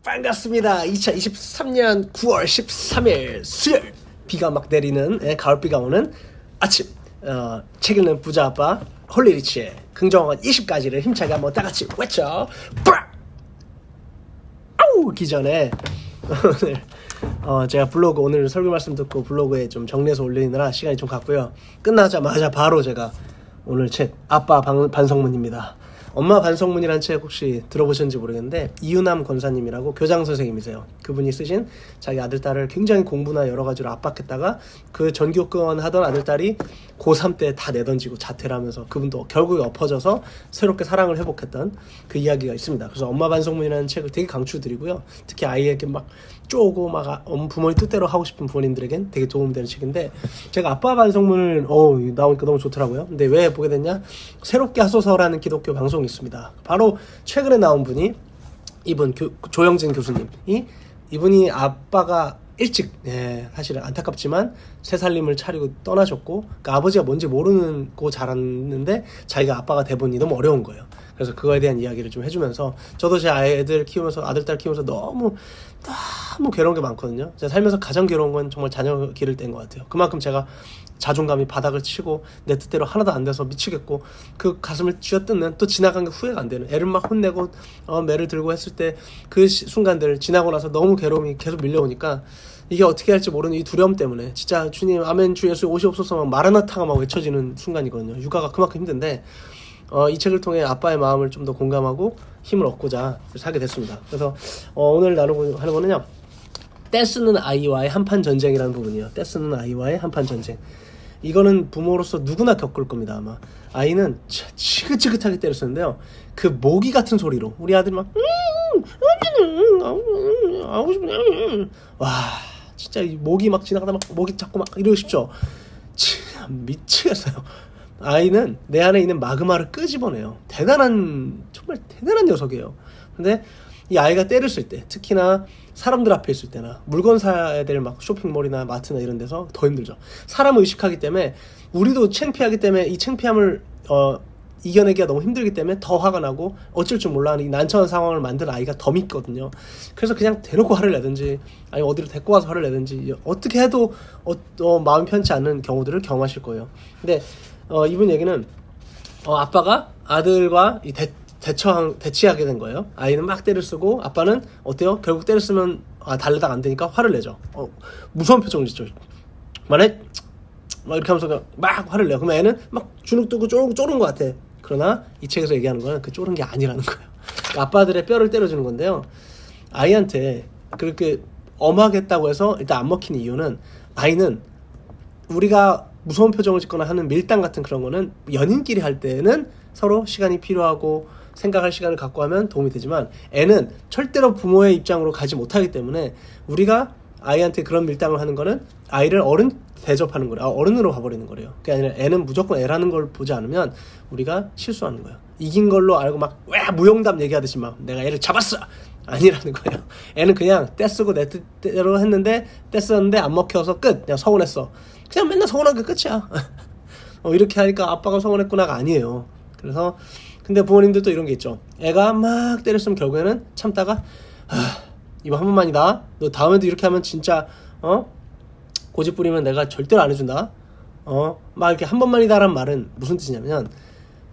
반갑습니다. 2023년 9월 13일 수요일 비가 막 내리는 가을비가 오는 아침 책 읽는 부자 아빠 홀리리치의 긍정한 20가지를 힘차게 한번 다같이 외쳐 아우 기전에 오늘 제가 블로그 오늘 설교 말씀 듣고 블로그에 좀 정리해서 올리느라 시간이 좀 갔고요. 끝나자마자 바로 제가 오늘 책 아빠 반성문입니다. 엄마 반성문이라는 책 혹시 들어보셨는지 모르겠는데 이유남 권사님이라고 교장 선생님이세요. 그분이 쓰신 자기 아들 딸을 굉장히 공부나 여러 가지로 압박했다가 그 전교권 하던 아들 딸이 고3 때 다 내던지고 자퇴를 하면서 그분도 결국에 엎어져서 새롭게 사랑을 회복했던 그 이야기가 있습니다. 그래서 엄마 반성문이라는 책을 되게 강추드리고요. 특히 아이에게 막 쪼고 막 부모님 뜻대로 하고 싶은 부모님들에겐 되게 도움되는 책인데 제가 아빠 반성문을 나오니까 너무 좋더라고요. 근데 왜 보게 됐냐? 새롭게 하소서라는 기독교 방송이 있습니다. 바로 최근에 나온 분이 이분 조영진 교수님이 이분이 아빠가 일찍 사실은 안타깝지만 새살림을 차리고 떠나셨고 그러니까 아버지가 뭔지 모르고 자랐는데 자기가 아빠가 돼보니 너무 어려운 거예요. 그래서 그거에 대한 이야기를 좀 해주면서 저도 제 아들 키우면서 아들 딸 키우면서 너무 괴로운 게 많거든요. 제가 살면서 가장 괴로운 건 정말 자녀 기를 때인 것 같아요. 그만큼 제가 자존감이 바닥을 치고 내 뜻대로 하나도 안 돼서 미치겠고 그 가슴을 쥐어뜯는 또 지나간 게 후회가 안 되는 애를 막 혼내고 매를 들고 했을 때 그 순간들 지나고 나서 너무 괴로움이 계속 밀려오니까 이게 어떻게 할지 모르는 이 두려움 때문에 진짜 주님 아멘 주 예수 오시옵소서 막 마라나타가 막 외쳐지는 순간이거든요. 육아가 그만큼 힘든데 이 책을 통해 아빠의 마음을 좀 더 공감하고 힘을 얻고자 사게 됐습니다. 그래서 오늘 나누고 하는 거는요. 떼쓰는 아이와의 한판 전쟁이라는 부분이에요. 떼쓰는 아이와의 한판 전쟁. 이거는 부모로서 누구나 겪을 겁니다. 아마 아이는 지긋지긋하게 때를 쓰는데요. 그 모기 같은 소리로 우리 아들이 막 와 진짜 이 모기 막 지나가다 막 모기 잡고 막 이러고 싶죠. 참 미치겠어요. 아이는 내 안에 있는 마그마를 끄집어내요. 정말 대단한 녀석이에요. 근데 이 아이가 때를 쓸 때 특히나 사람들 앞에 있을 때나 물건 사야 될 막 쇼핑몰이나 마트나 이런 데서 더 힘들죠. 사람을 의식하기 때문에 우리도 창피하기 때문에 이 창피함을 이겨내기가 너무 힘들기 때문에 더 화가 나고 어쩔 줄 몰라 하는 이 난처한 상황을 만든 아이가 더 믿거든요. 그래서 그냥 대놓고 화를 내든지 아니면 어디로 데리고 와서 화를 내든지 어떻게 해도 마음이 편치 않는 경우들을 경험하실 거예요. 근데 이분 얘기는 아빠가 아들과 대치하게 된 거예요. 아이는 막 때를 쓰고 아빠는 어때요? 결국 때를 쓰면 달래다가 안 되니까 화를 내죠. 무서운 표정을 짓죠. 만약에 막 이렇게 하면서 막 화를 내요. 그러면 애는 막 주눅 들고 쪼른 것 같아. 그러나 이 책에서 얘기하는 거는 그 쪼른 게 아니라는 거예요. 아빠들의 뼈를 때려주는 건데요. 아이한테 그렇게 엄하겠다고 해서 일단 안 먹히는 이유는 아이는 우리가 무서운 표정을 짓거나 하는 밀당 같은 그런 거는 연인끼리 할 때는 서로 시간이 필요하고 생각할 시간을 갖고 하면 도움이 되지만 애는 절대로 부모의 입장으로 가지 못하기 때문에 우리가 아이한테 그런 밀당을 하는 거는 아이를 어른 대접하는 거래요. 어른으로 가버리는 거래요. 그게 아니라 애는 무조건 애라는 걸 보지 않으면 우리가 실수하는 거예요. 이긴 걸로 알고 막 왜 무용담 얘기하듯이 막 내가 애를 잡았어! 아니라는 거예요. 애는 그냥 떼쓰고 내 뜻대로 했는데 떼쓰는데 안 먹혀서 끝! 그냥 서운했어. 그냥 맨날 서운한 게 끝이야. 이렇게 하니까 아빠가 서운했구나가 아니에요. 그래서 근데 부모님들도 이런 게 있죠. 애가 막 때렸으면 결국에는 참다가 이거 한 번만이다. 너 다음에도 이렇게 하면 진짜 고집 부리면 내가 절대로 안 해준다. 막 이렇게 한 번만이다라는 말은 무슨 뜻이냐면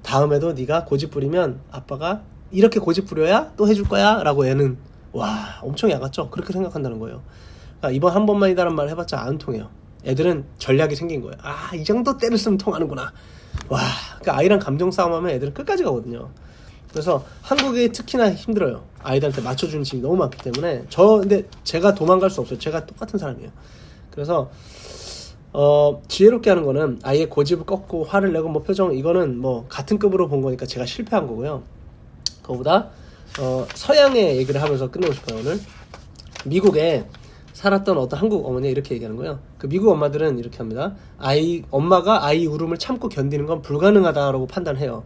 다음에도 네가 고집 부리면 아빠가 이렇게 고집 부려야 또 해줄 거야 라고 애는 엄청 야같죠. 그렇게 생각한다는 거예요. 그러니까 이번 한 번만이다라는 말 해봤자 안 통해요. 애들은 전략이 생긴 거예요. 이 정도 때를 쓰면 통하는구나. 그러니까 아이랑 감정 싸움하면 애들은 끝까지 가거든요. 그래서 한국이 특히나 힘들어요. 아이들한테 맞춰주는 집이 너무 많기 때문에 근데 제가 도망갈 수 없어요. 제가 똑같은 사람이에요. 그래서 지혜롭게 하는 거는 아이의 고집을 꺾고 화를 내고 표정 이거는 같은 급으로 본 거니까 제가 실패한 거고요. 그거보다 서양의 얘기를 하면서 끝내고 싶어요. 오늘 미국에 살았던 어떤 한국 어머니가 이렇게 얘기하는 거예요. 그 미국 엄마들은 이렇게 합니다. 엄마가 아이 울음을 참고 견디는 건 불가능하다라고 판단해요.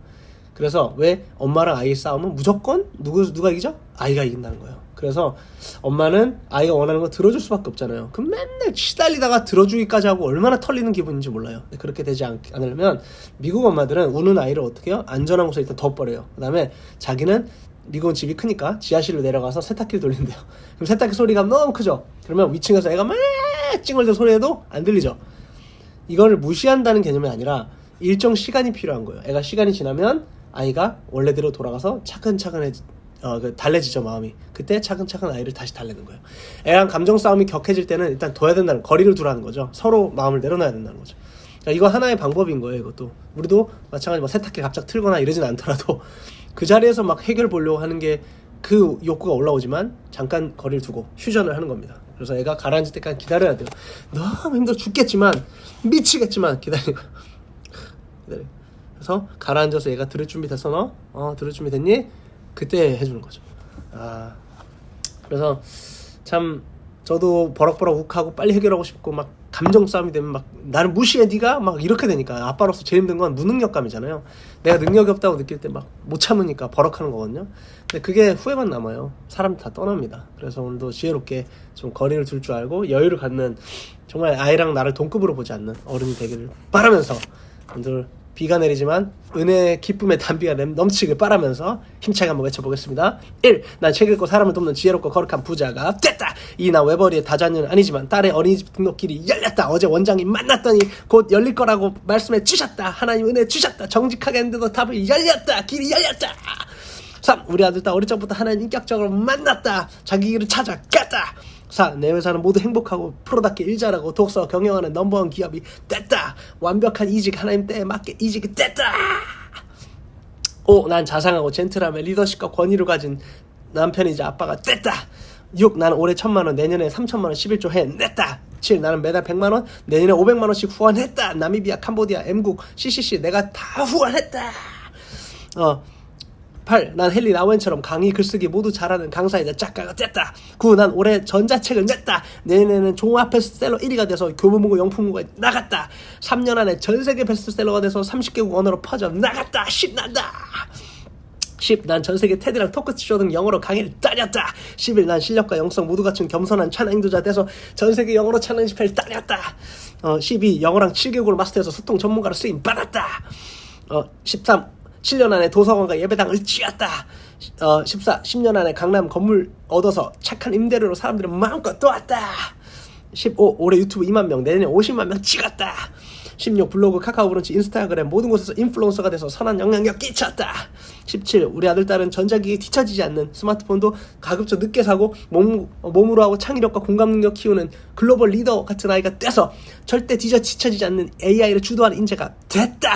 그래서 왜 엄마랑 아이 싸움은 무조건 누가 이기죠? 아이가 이긴다는 거예요. 그래서 엄마는 아이가 원하는 거 들어줄 수밖에 없잖아요. 그럼 맨날 시달리다가 들어주기까지 하고 얼마나 털리는 기분인지 몰라요. 그렇게 되지 않으려면 미국 엄마들은 우는 아이를 어떻게 해요? 안전한 곳에 일단 둬버려요. 그 다음에 자기는 미국은 집이 크니까 지하실로 내려가서 세탁기를 돌린대요. 그럼 세탁기 소리가 너무 크죠. 그러면 위층에서 애가 막 찡얼대 소리해도 안 들리죠. 이걸 무시한다는 개념이 아니라 일정 시간이 필요한 거예요. 애가 시간이 지나면 아이가 원래대로 돌아가서 차근차근 달래지죠, 마음이. 그때 차근차근 아이를 다시 달래는 거예요. 애랑 감정 싸움이 격해질 때는 일단 둬야 된다는, 거리를 두라는 거죠. 서로 마음을 내려놔야 된다는 거죠. 그러니까 이거 하나의 방법인 거예요. 이것도 우리도 마찬가지로 뭐 세탁기 갑자기 틀거나 이러진 않더라도 그 자리에서 막 해결 보려고 하는 게 그 욕구가 올라오지만 잠깐 거리를 두고 휴전을 하는 겁니다. 그래서 애가 가라앉을 때까지 기다려야 돼요. 너무 힘들어 죽겠지만, 미치겠지만 기다려. 그래서 가라앉아서 얘가 들을 준비 됐어? 너? 들을 준비 됐니? 그때 해주는 거죠. 그래서 참 저도 버럭버럭 욱하고 빨리 해결하고 싶고 막 감정 싸움이 되면 막 나를 무시해 네가 막 이렇게 되니까 아빠로서 제일 힘든 건 무능력감이잖아요. 내가 능력이 없다고 느낄 때 막 못 참으니까 버럭하는 거거든요. 근데 그게 후회만 남아요. 사람들 다 떠납니다. 그래서 오늘도 지혜롭게 좀 거리를 둘 줄 알고 여유를 갖는, 정말 아이랑 나를 동급으로 보지 않는 어른이 되기를 바라면서, 오늘 비가 내리지만 은혜의 기쁨의 단비가 넘치길 바라면서 힘차게 한번 외쳐보겠습니다. 1. 난 책 읽고 사람을 돕는 지혜롭고 거룩한 부자가 됐다. 2. 난 외벌이의 다자녀는 아니지만 딸의 어린이집 등록길이 열렸다. 어제 원장님 만났더니 곧 열릴 거라고 말씀해 주셨다. 하나님 은혜 주셨다. 정직하게 했는데도 답이 열렸다. 길이 열렸다. 3. 우리 아들 딸 어릴 적부터 하나님 인격적으로 만났다. 자기 길을 찾아갔다. 4. 내 회사는 모두 행복하고 프로답게 일 잘하고 독서 경영하는 넘버원 기업이 됐다. 완벽한 이직, 하나님 때에 맞게 이직이 됐다. 5. 난 자상하고 젠틀하며 리더십과 권위를 가진 남편이자 아빠가 됐다. 6. 나는 올해 1,000만원, 내년에 3,000만원 11조 해냈다. 7. 나는 매달 100만원, 내년에 500만원씩 후원했다. 나미비아, 캄보디아, M국, CCC 내가 다 후원했다. 8. 난 헨리 라웬처럼 강의, 글쓰기 모두 잘하는 강사이자 작가가 됐다. 9. 난 올해 전자책을 냈다. 내년에는 종합 베스트셀러 1위가 돼서 교보문고 영풍문고에 나갔다. 3년 안에 전세계 베스트셀러가 돼서 30개국 언어로 퍼져 나갔다. 신난다. 10. 난 전세계 테드랑 토크쇼 등 영어로 강의를 다녔다. 11. 난 실력과 영성 모두 갖춘 겸손한 찬양 인도자 돼서 전세계 영어로 찬양 집회를 다녔다. 12. 영어랑 7개국을 마스터해서 소통 전문가로 쓰임 받았다. 13. 7년 안에 도서관과 예배당을 쥐었다. 14. 10년 안에 강남 건물 얻어서 착한 임대료로 사람들은 마음껏 도왔다. 15. 올해 유튜브 2만 명, 내년에 50만 명 찍었다. 16. 블로그, 카카오 브런치, 인스타그램 모든 곳에서 인플루언서가 돼서 선한 영향력 끼쳤다. 17. 우리 아들 딸은 전자기기에 뒤처지지 않는, 스마트폰도 가급적 늦게 사고 몸으로 하고 창의력과 공감 능력 키우는 글로벌 리더 같은 아이가 돼서 절대 뒤처지지 않는 AI를 주도하는 인재가 됐다.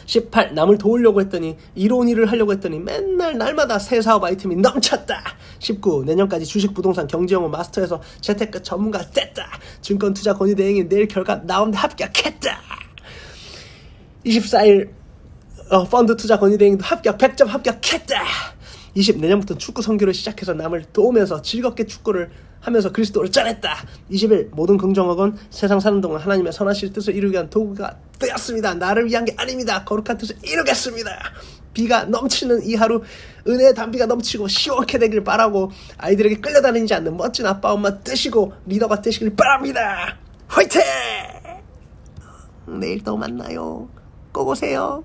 18. 남을 도우려고 했더니, 이로운 일을 하려고 했더니 맨날 날마다 새 사업 아이템이 넘쳤다. 19. 내년까지 주식, 부동산, 경제영어 마스터해서 재테크 전문가 됐다. 증권투자 권위대행인 내일 결과 나오는데 합격했다. 24일 펀드 투자 권위대행도 합격, 100점 합격했다. 20. 내년부터 축구 선교를 시작해서 남을 도우면서 즐겁게 축구를 하면서 그리스도를 전했다. 21. 모든 긍정어건 세상 사는 동안 하나님의 선하실 뜻을 이루기 위한 도구가 되었습니다. 나를 위한 게 아닙니다. 거룩한 뜻을 이루겠습니다. 비가 넘치는 이 하루 은혜의 단비가 넘치고 시원케 되길 바라고, 아이들에게 끌려다니지 않는 멋진 아빠 엄마 되시고 리더가 되시길 바랍니다. 화이팅! 내일 또 만나요. 꼭 오세요.